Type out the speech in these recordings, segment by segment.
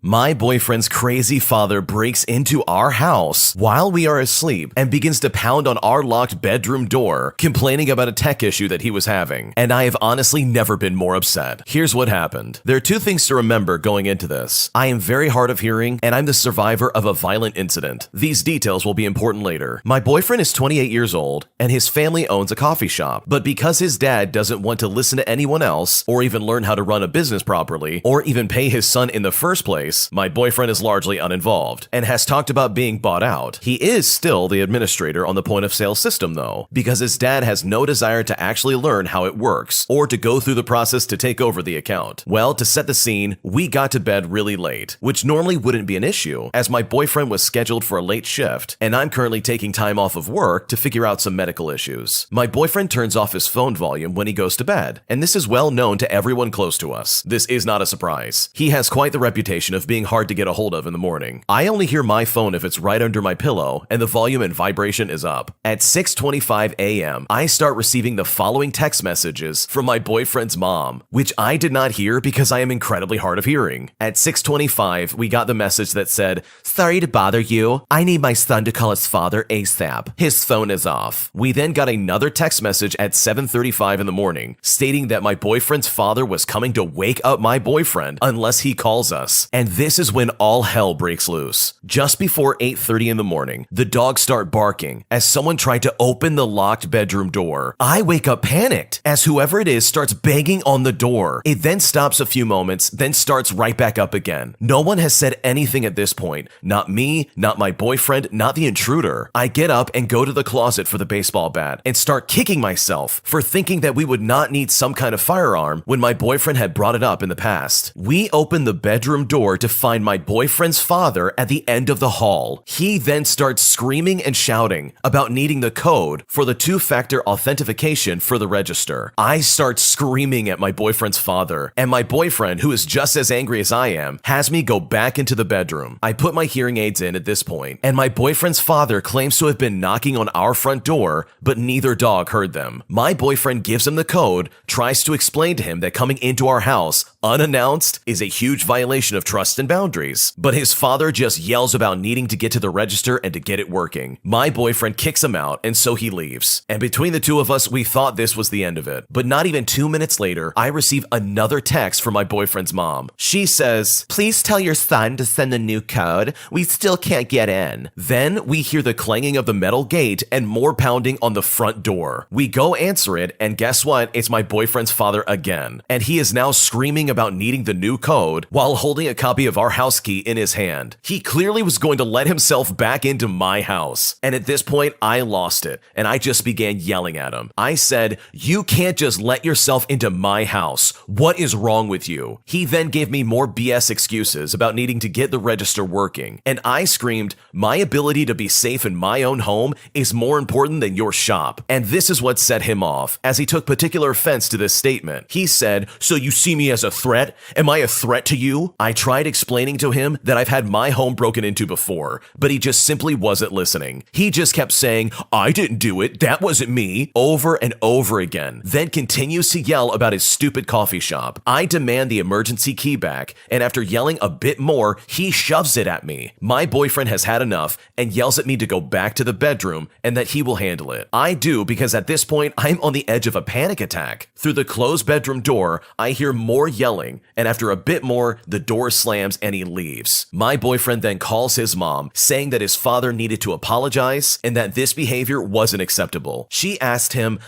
My boyfriend's crazy father breaks into our house while we are asleep and begins to pound on our locked bedroom door, complaining about a tech issue that he was having. And I have honestly never been more upset. Here's what happened. There are two things to remember going into this. I am very hard of hearing, and I'm the survivor of a violent incident. These details will be important later. My boyfriend is 28 years old, and his family owns a coffee shop. But because his dad doesn't want to listen to anyone else, or even learn how to run a business properly, or even pay his son in the first place, my boyfriend is largely uninvolved, and has talked about being bought out. He is still the administrator on the point of sale system though, because his dad has no desire to actually learn how it works, or to go through the process to take over the account. Well, to set the scene, we got to bed really late, which normally wouldn't be an issue, as my boyfriend was scheduled for a late shift, and I'm currently taking time off of work to figure out some medical issues. My boyfriend turns off his phone volume when he goes to bed, and this is well known to everyone close to us. This is not a surprise. He has quite the reputation of being hard to get a hold of in the morning. I only hear my phone if it's right under my pillow and the volume and vibration is up. At 6:25 a.m., I start receiving the following text messages from my boyfriend's mom, which I did not hear because I am incredibly hard of hearing. At 6:25, we got the message that said, "Sorry to bother you. I need my son to call his father ASAP. His phone is off." We then got another text message at 7:35 in the morning stating that my boyfriend's father was coming to wake up my boyfriend unless he calls us. And this is when all hell breaks loose. Just before 8:30 in the morning, the dogs start barking as someone tried to open the locked bedroom door. I wake up panicked as whoever it is starts banging on the door. It then stops a few moments, then starts right back up again. No one has said anything at this point. Not me, not my boyfriend, not the intruder. I get up and go to the closet for the baseball bat and start kicking myself for thinking that we would not need some kind of firearm when my boyfriend had brought it up in the past. We open the bedroom door to find my boyfriend's father at the end of the hall. He then starts screaming and shouting about needing the code for the two-factor authentication for the register. I start screaming at my boyfriend's father, and my boyfriend, who is just as angry as I am, has me go back into the bedroom. I put my hearing aids in at this point, and my boyfriend's father claims to have been knocking on our front door, but neither dog heard them. My boyfriend gives him the code, tries to explain to him that coming into our house unannounced is a huge violation of trust and boundaries, but his father just yells about needing to get to the register and to get it working. My boyfriend kicks him out, and so he leaves. And between the two of us, we thought this was the end of it. But not even 2 minutes later, I receive another text from my boyfriend's mom. She says, "Please tell your son to send the new code. We still can't get in." Then we hear the clanging of the metal gate and more pounding on the front door. We go answer it, and guess what? It's my boyfriend's father again. And he is now screaming about needing the new code while holding a copy of our house key in his hand. He clearly was going to let himself back into my house. And at this point, I lost it, and I just began yelling at him. I said, "You can't just let yourself into my house. What is wrong with you?" He then gave me more BS excuses about needing to get the register working, and I screamed, "My ability to be safe in my own home is more important than your shop." And this is what set him off, as he took particular offense to this statement. He said, "So you see me as a threat? Am I a threat to you?" I tried explaining to him that I've had my home broken into before, but he just simply wasn't listening. He just kept saying, "I didn't do it, that wasn't me," over and over again, then continues to yell about his stupid coffee shop. I demand the emergency key back, and after yelling a bit more, he shoves it at me. My boyfriend has had enough and yells at me to go back to the bedroom and that he will handle it. I do, because at this point, I'm on the edge of a panic attack. Through the closed bedroom door, I hear more yelling, and after a bit more, the door slams and he leaves. My boyfriend then calls his mom, saying that his father needed to apologize and that this behavior wasn't acceptable. She asked him,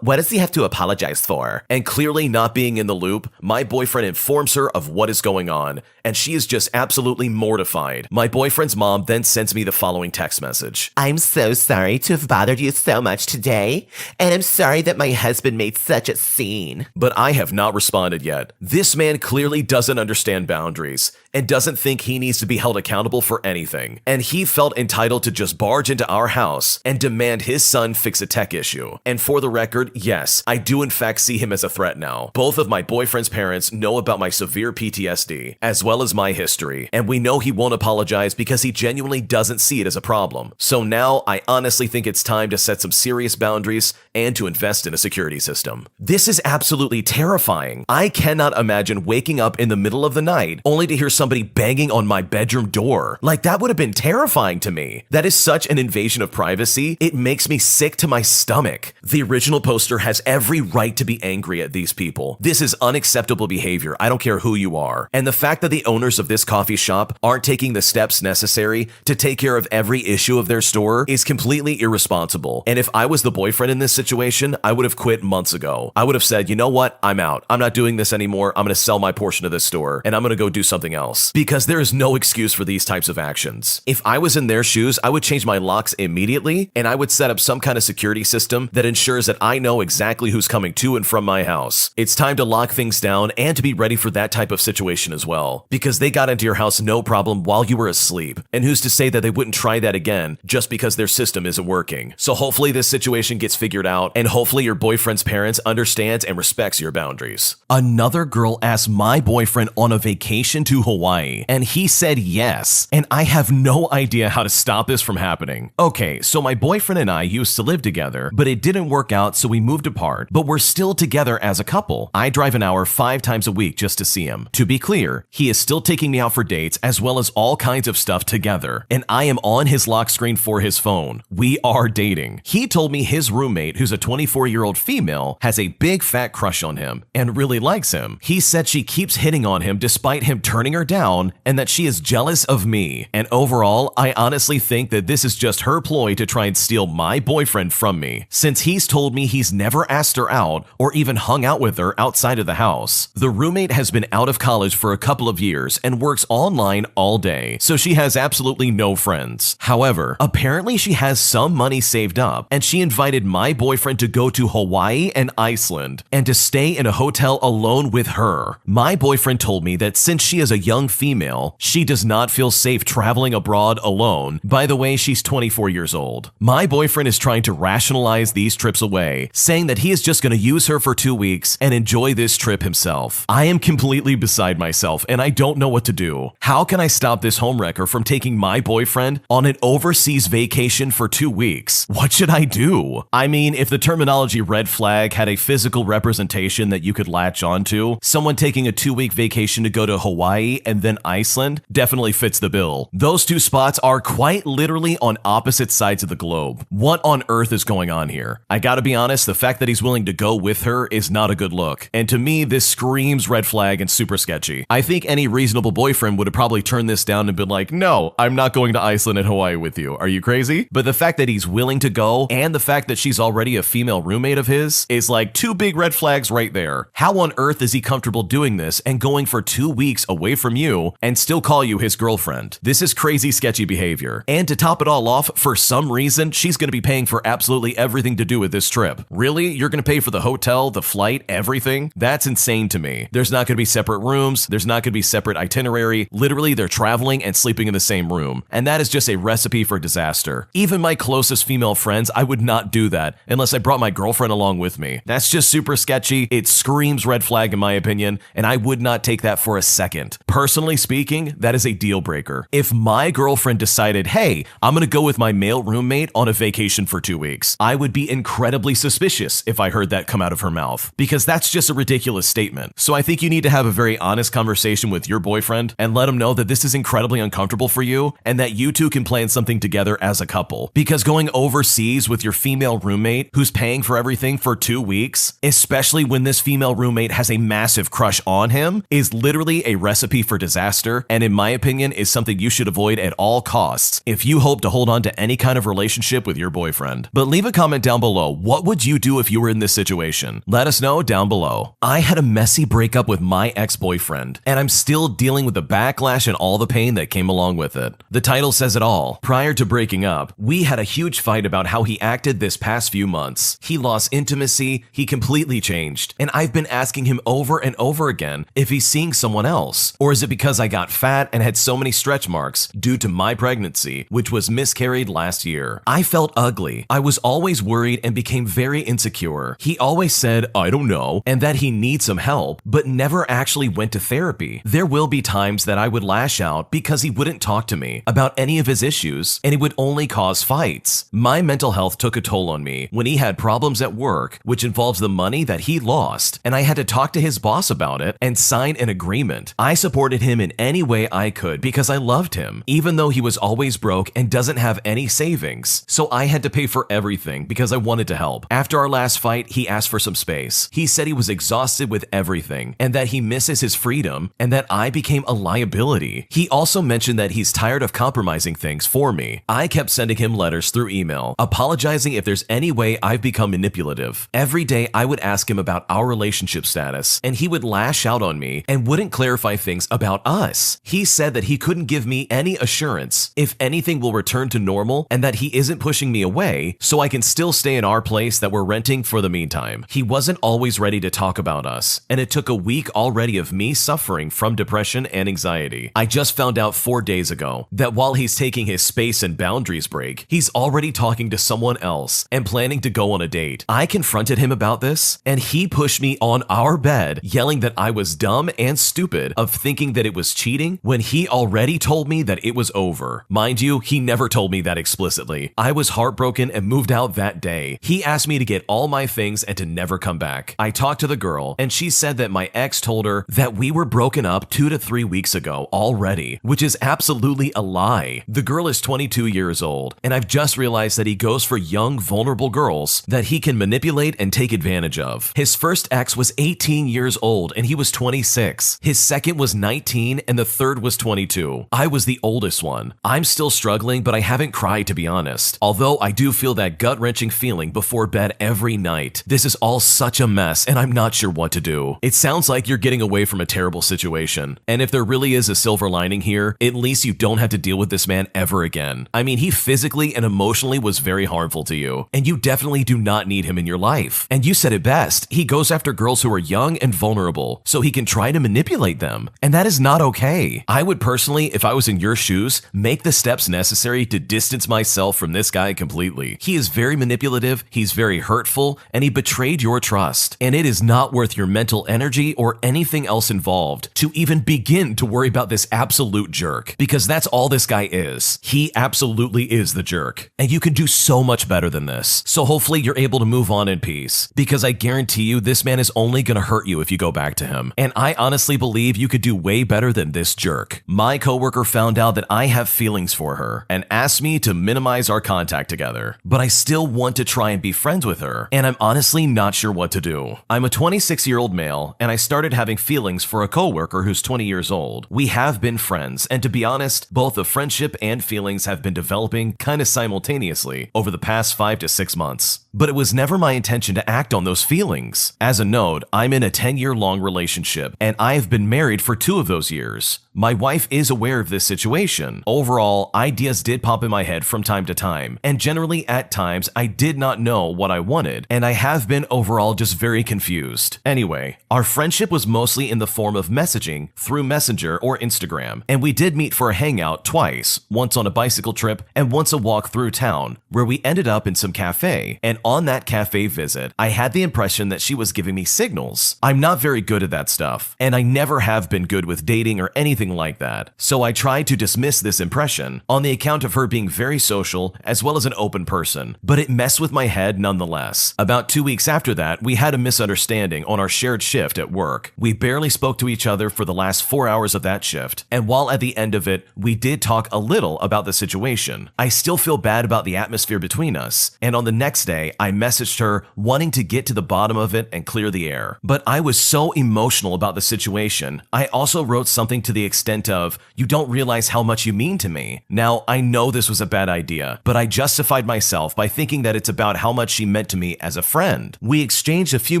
what does he have to apologize for?" And clearly not being in the loop, my boyfriend informs her of what is going on, and she is just absolutely mortified. My boyfriend's mom then sends me the following text message. "I'm so sorry to have bothered you so much today, and I'm sorry that my husband made such a scene." But I have not responded yet. This man clearly doesn't understand boundaries and doesn't think he needs to be held accountable for anything, and he felt entitled to just barge into our house and demand his son fix a tech issue. And for the record, yes, I do in fact see him as a threat now. Both of my boyfriend's parents know about my severe PTSD, as well well as my history, and we know he won't apologize because he genuinely doesn't see it as a problem. So now I honestly think it's time to set some serious boundaries and to invest in a security system. This is absolutely terrifying. I cannot imagine waking up in the middle of the night only to hear somebody banging on my bedroom door. Like, that would have been terrifying to me. That is such an invasion of privacy. It makes me sick to my stomach. The original poster has every right to be angry at these people. This is unacceptable behavior. I don't care who you are. And the fact that the owners of this coffee shop aren't taking the steps necessary to take care of every issue of their store is completely irresponsible. And if I was the boyfriend in this situation, I would have quit months ago. I would have said, you know what? I'm out. I'm not doing this anymore. I'm going to sell my portion of this store and I'm going to go do something else, because there is no excuse for these types of actions. If I was in their shoes, I would change my locks immediately and I would set up some kind of security system that ensures that I know exactly who's coming to and from my house. It's time to lock things down and to be ready for that type of situation as well, because they got into your house no problem while you were asleep. And who's to say that they wouldn't try that again just because their system isn't working? So hopefully this situation gets figured out, and hopefully your boyfriend's parents understands and respects your boundaries. Another girl asked my boyfriend on a vacation to Hawaii, and he said yes. And I have no idea how to stop this from happening. Okay, so my boyfriend and I used to live together, but it didn't work out, so we moved apart, but we're still together as a couple. I drive an hour 5 times a week just to see him. To be clear, he is still taking me out for dates as well as all kinds of stuff together, and I am on his lock screen for his phone. We are dating. He told me his roommate, who's a 24-year-old female, has a big fat crush on him and really likes him. He said she keeps hitting on him despite him turning her down, and that she is jealous of me. And overall, I honestly think that this is just her ploy to try and steal my boyfriend from me, since he's told me he's never asked her out or even hung out with her outside of the house. The roommate has been out of college for a couple of years and works online all day, so she has absolutely no friends. However, apparently she has some money saved up, and she invited my boyfriend to go to Hawaii and Iceland and to stay in a hotel alone with her. My boyfriend told me that since she is a young female, she does not feel safe traveling abroad alone. By the way, she's 24 years old. My boyfriend is trying to rationalize these trips away, saying that he is just going to use her for 2 weeks and enjoy this trip himself. I am completely beside myself and I don't know what to do. How can I stop this homewrecker from taking my boyfriend on an overseas vacation for 2 weeks? What should I do? I mean, if the terminology red flag had a physical representation that you could latch onto, someone taking a 2-week vacation to go to Hawaii and then Iceland definitely fits the bill. Those two spots are quite literally on opposite sides of the globe. What on earth is going on here? I gotta be honest, the fact that he's willing to go with her is not a good look. And to me, this screams red flag and super sketchy. I think any reasonable boyfriend would have probably turned this down and been like, no, I'm not going to Iceland and Hawaii with you. Are you crazy? But the fact that he's willing to go and the fact that she's already a female roommate of his is like 2 big red flags right there. How on earth is he comfortable doing this and going for 2 weeks away from you and still call you his girlfriend? This is crazy sketchy behavior. And to top it all off, for some reason, she's going to be paying for absolutely everything to do with this trip. Really? You're going to pay for the hotel, the flight, everything? That's insane to me. There's not going to be separate rooms. There's not going to be separate itinerary. Literally, they're traveling and sleeping in the same room. And that is just a recipe for disaster. Even my closest female friends, I would not do that unless I brought my girlfriend along with me. That's just super sketchy. It screams red flag in my opinion, and I would not take that for a second. Personally speaking, that is a deal breaker. If my girlfriend decided, hey, I'm going to go with my male roommate on a vacation for 2 weeks, I would be incredibly suspicious if I heard that come out of her mouth, because that's just a ridiculous statement. So I think you need to have a very honest conversation with your boyfriend and let him know that this is incredibly uncomfortable for you and that you two can plan something together as a couple. Because going overseas with your female roommate who's paying for everything for 2 weeks, especially when this female roommate has a massive crush on him, is literally a recipe for disaster, and in my opinion is something you should avoid at all costs if you hope to hold on to any kind of relationship with your boyfriend. But leave a comment down below. What would you do if you were in this situation? Let us know down below. I had a messy breakup with my ex-boyfriend, and I'm still dealing with the backlash and all the pain that came along with it. The title says it all. Prior to breaking up, we had a huge fight about how he acted this past few months. He lost intimacy, he completely changed, and I've been asking him over and over again if he's seeing someone else, or is it because I got fat and had so many stretch marks due to my pregnancy, which was miscarried last year. I felt ugly. I was always worried and became very insecure. He always said, I don't know, and that he needs some help, but never actually went to therapy. There There will be times that I would lash out because he wouldn't talk to me about any of his issues, and it would only cause fights. My mental health took a toll on me when he had problems at work, which involves the money that he lost, and I had to talk to his boss about it and sign an agreement. I supported him in any way I could because I loved him, even though he was always broke and doesn't have any savings. So I had to pay for everything because I wanted to help. After our last fight, he asked for some space. He said he was exhausted with everything and that he misses his freedom and that I became a liability. He also mentioned that he's tired of compromising things for me. I kept sending him letters through email, apologizing if there's any way I've become manipulative. Every day I would ask him about our relationship status, and he would lash out on me and wouldn't clarify things about us. He said that he couldn't give me any assurance if anything will return to normal and that he isn't pushing me away so I can still stay in our place that we're renting for the meantime. He wasn't always ready to talk about us, and it took a week already of me suffering from depression and anxiety. I just found out 4 days ago that while he's taking his space and boundaries break, he's already talking to someone else and planning to go on a date. I confronted him about this, and he pushed me on our bed, yelling that I was dumb and stupid of thinking that it was cheating when he already told me that it was over. Mind you, he never told me that explicitly. I was heartbroken and moved out that day. He asked me to get all my things and to never come back. I talked to the girl, and she said that my ex told her that we were broken up 2 to 3 weeks ago already, which is absolutely a lie. The girl is 22 years old, and I've just realized that he goes for young, vulnerable girls that he can manipulate and take advantage of. His first ex was 18 years old, and he was 26. His second was 19, and the third was 22. I was the oldest one. I'm still struggling, but I haven't cried, to be honest. Although I do feel that gut-wrenching feeling before bed every night. This is all such a mess, and I'm not sure what to do. It sounds like you're getting away from a terrible situation, and if there really is a silver lining here, at least you don't have to deal with this man ever again. I mean, he physically and emotionally was very harmful to you, and you definitely do not need him in your life. And you said it best, he goes after girls who are young and vulnerable, so he can try to manipulate them, and that is not okay. I would personally, if I was in your shoes, make the steps necessary to distance myself from this guy completely. He is very manipulative, he's very hurtful, and he betrayed your trust, and it is not worth your mental energy or anything else involved to even begin to worry about this absolute jerk, because that's all this guy is. He absolutely is the jerk, and you can do so much better than this. So hopefully you're able to move on in peace, because I guarantee you this man is only gonna hurt you if you go back to him, and I honestly believe you could do way better than this jerk. My coworker found out that I have feelings for her and asked me to minimize our contact together, but I still want to try and be friends with her, and I'm honestly not sure what to do. I'm a 26-year-old male, and I started having feelings for a coworker who's 20 years old. We have been friends, and to be honest, both the friendship and feelings have been developing kind of simultaneously over the past 5 to 6 months. But it was never my intention to act on those feelings. As a note, I'm in a 10-year-long relationship, and I have been married for 2 of those years. My wife is aware of this situation. Overall, ideas did pop in my head from time to time, and generally at times I did not know what I wanted, and I have been overall just very confused. Anyway, our friendship was mostly in the form of messaging through Messenger or Instagram, and we did meet for a hangout twice, once on a bicycle trip and once a walk through town, where we ended up in some cafe, and on that cafe visit, I had the impression that she was giving me signals. I'm not very good at that stuff, and I never have been good with dating or anything like that, so I tried to dismiss this impression on the account of her being very social as well as an open person, but it messed with my head nonetheless. About 2 weeks after that, we had a misunderstanding on our shared shift at work. We barely spoke to each other for the last 4 hours of that shift, and while at the end of it, we did talk a little about the situation. I still feel bad about the atmosphere between us, and on the next day, I messaged her wanting to get to the bottom of it and clear the air. But I was so emotional about the situation, I also wrote something to the extent of, "You don't realize how much you mean to me." Now, I know this was a bad idea, but I justified myself by thinking that it's about how much she meant to me as a friend. We exchanged a few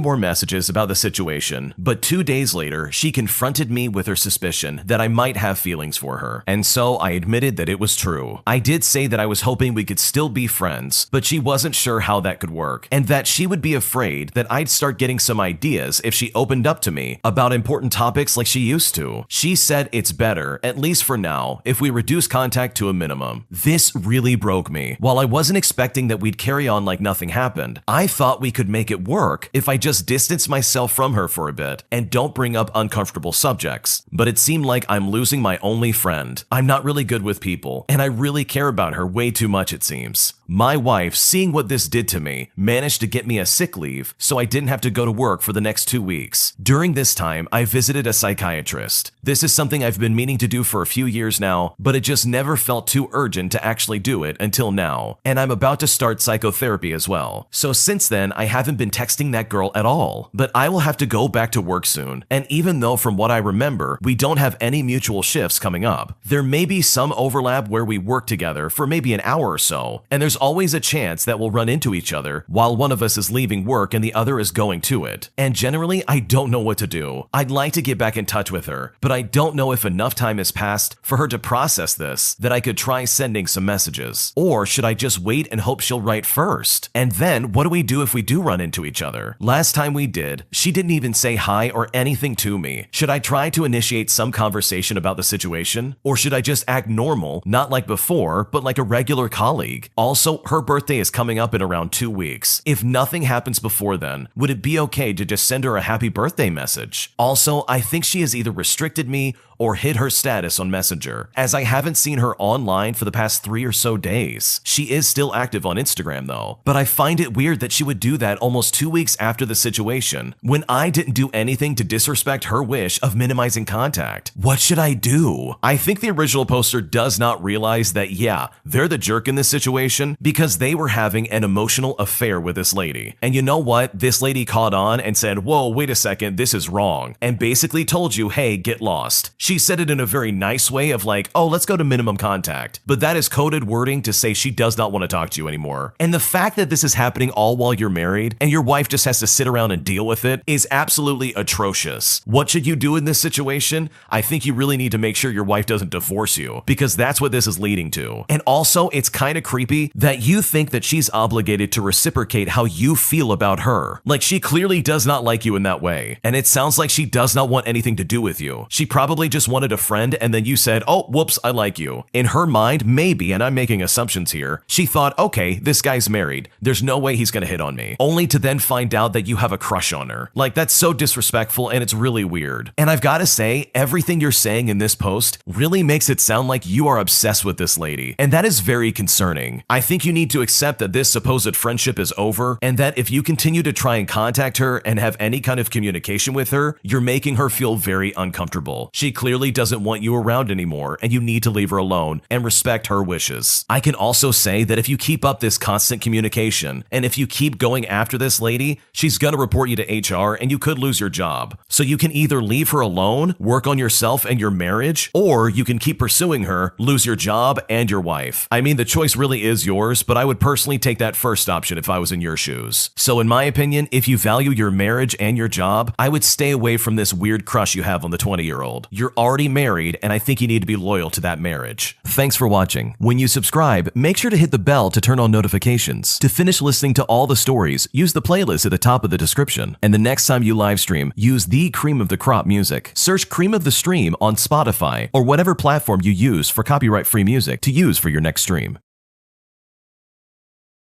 more messages about the situation, but 2 days later, she confronted me with her suspicion that I might have feelings for her, and so I admitted that it was true. I did say that I was hoping we could still be friends, but she wasn't sure how that could work, and that she would be afraid that I'd start getting some ideas if she opened up to me about important topics like she used to. She said it's better, at least for now, if we reduce contact to a minimum. This really broke me. While I wasn't expecting that we'd carry on like nothing happened, I thought we could make it work if I just distance myself from her for a bit and don't bring up uncomfortable subjects. subjects, but it seemed like I'm losing my only friend. I'm not really good with people, and I really care about her way too much, it seems. My wife, seeing what this did to me, managed to get me a sick leave so I didn't have to go to work for the next 2 weeks. During this time, I visited a psychiatrist. This is something I've been meaning to do for a few years now, but it just never felt too urgent to actually do it until now. And I'm about to start psychotherapy as well. So since then, I haven't been texting that girl at all. But I will have to go back to work soon. And even though from what I remember, we don't have any mutual shifts coming up, there may be some overlap where we work together for maybe an hour or so. And there's always a chance that we'll run into each other while one of us is leaving work and the other is going to it. And generally, I don't know what to do. I'd like to get back in touch with her, but I don't know if enough time has passed for her to process this that I could try sending some messages. Or should I just wait and hope she'll write first? And then what do we do if we do run into each other? Last time we did, she didn't even say hi or anything to me. Should I try to initiate some conversation about the situation? Or should I just act normal, not like before, but like a regular colleague? Also, her birthday is coming up in around 2 weeks. If nothing happens before then, would it be okay to just send her a happy birthday message? Also, I think she has either restricted me or hid her status on Messenger, as I haven't seen her online for the past 3 or so days. She is still active on Instagram though, but I find it weird that she would do that almost 2 weeks after the situation, when I didn't do anything to disrespect her wish of minimizing contact. What should I do? I think the original poster does not realize that, yeah, they're the jerk in this situation because they were having an emotional affair with this lady. And you know what? This lady caught on and said, whoa, wait a second, this is wrong, and basically told you, hey, get lost. She said it in a very nice way of like, oh, let's go to minimum contact. But that is coded wording to say she does not want to talk to you anymore. And the fact that this is happening all while you're married and your wife just has to sit around and deal with it is absolutely atrocious. What should you do in this situation? I think you really need to make sure your wife doesn't divorce you, because that's what this is leading to. And also, it's kind of creepy that you think that she's obligated to reciprocate how you feel about her. Like, she clearly does not like you in that way. And it sounds like she does not want anything to do with you. She probably just wanted a friend and then you said, oh, whoops, I like you. In her mind, maybe, and I'm making assumptions here, she thought, okay, this guy's married. There's no way he's gonna hit on me. Only to then find out that you have a crush on her. Like, that's so disrespectful and it's really weird. And I've gotta say, everything you're saying in this post really makes it sound like you are obsessed with this lady. And that is very concerning. I think you need to accept that this supposed friendship is over, and that if you continue to try and contact her and have any kind of communication with her, you're making her feel very uncomfortable. She clearly doesn't want you around anymore, and you need to leave her alone and respect her wishes. I can also say that if you keep up this constant communication, and if you keep going after this lady, she's gonna report you to HR and you could lose your job. So you can either leave her alone, work on yourself and your marriage, or you can keep pursuing her, lose your job and your wife. I mean, the choice really is yours, but I would personally take that first option if I was in your shoes. So in my opinion, if you value your marriage and your job, I would stay away from this weird crush you have on the 20-year-old. You're already married, and I think you need to be loyal to that marriage. Thanks for watching. When you subscribe, make sure to hit the bell to turn on notifications. To finish listening to all the stories, use the playlist at the top of the description. And the next time you live stream, use the Cream of the Crop music. Search Cream of the Stream on Spotify or whatever platform you use for copyright-free music to use for your next stream.